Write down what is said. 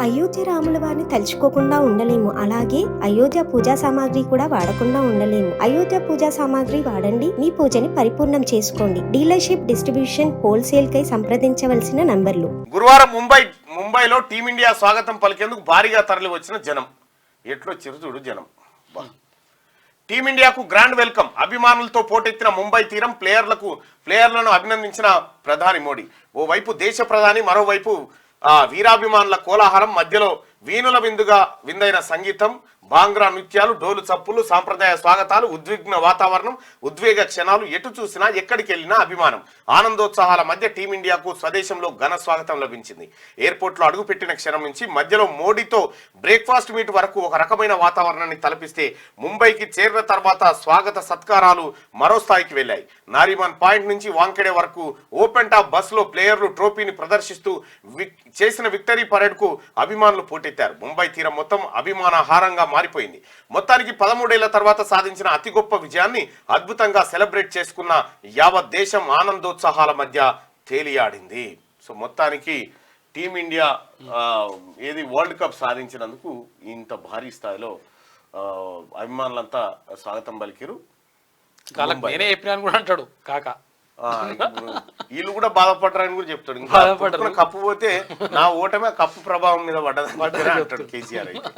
అయోధ్య రాముల వారిని తలుచుకోకుండా ఉండలేము. అలాగే అయోధ్య పూజా సామాగ్రి కూడా వాడకుండా ఉండలేము. అయోధ్య పూజా సామాగ్రి వాడండి, మీ పూజని పరిపూర్ణం చేసుకోండి. డీలర్షిప్, డిస్ట్రిబ్యూషన్, హోల్సేల్ కై సంప్రదించవలసిన నంబర్లు. గురువారం ముంబైలో టీమిండియా స్వాగతం పలికేందుకు భారీగా తరలి వచ్చిన జనం. ఎట్లో చిరుచూడు జనం. టీమిండియాకు గ్రాండ్ వెల్కమ్. అభిమానులతో పోటెత్తిన ముంబై తీరం ప్లేయర్లను అభినందించిన ప్రధాని మోడీ. ఓవైపు దేశ ప్రధాని, మరోవైపు వీరాభిమానుల కోలాహలం, మధ్యలో వీణుల విందైన సంగీతం, బాంగ్రా నృత్యాలు, డోలు చప్పులు, సాంప్రదాయ స్వాగతాలు, ఉద్విగ్న వాతావరణం, ఉద్వేగ క్షణాలు. ఎటు చూసినా ఎక్కడికి వెళ్ళినా అభిమానం, ఆనందోత్సాహాల మధ్య టీమిండియాకు స్వదేశంలో ఘన స్వాగతం లభించింది. ఎయిర్పోర్ట్లో అడుగుపెట్టిన క్షణం నుంచి మధ్యలో మోడీతో బ్రేక్ఫాస్ట్ మీట్ వరకు ఒక రకమైన వాతావరణాన్ని తలపిస్తే, ముంబైకి చేరిన తర్వాత స్వాగత సత్కారాలు మరో స్థాయికి వెళ్ళాయి. నారిమన్ పాయింట్ నుంచి వాంకెడే వరకు ఓపెన్ టాప్ బస్సులో ప్లేయర్లు ట్రోఫీని ప్రదర్శిస్తూ చేసిన విక్టరీ పరేడ్ కు అభిమానులు పోటెత్తారు. ముంబై తీరం మొత్తం అభిమానహారంగా మారిపోయింది. మొత్తానికి 13 ఏళ్ల తర్వాత సాధించిన అతి గొప్ప విజయాన్ని అద్భుతంగా సెలబ్రేట్ చేసుకున్న యావత్ దేశం ఆనందోత్సాహాల మధ్య తేలియాడింది. సో మొత్తానికి టీమిండియా వరల్డ్ కప్ సాధించినందుకు ఇంత భారీ స్థాయిలో అభిమానులంతా స్వాగతం పలికిరు. నేనే చెప్పినాను కూడా అంటాడు కాక. వీళ్ళు కూడా బాధపడ్డారని కూడా చెప్తాడు. ఇంకా కప్పు పోతే నా ఓటమే కప్పు ప్రభావం మీద పడ్డదని అంటాడు కేసీఆర్ అయితే.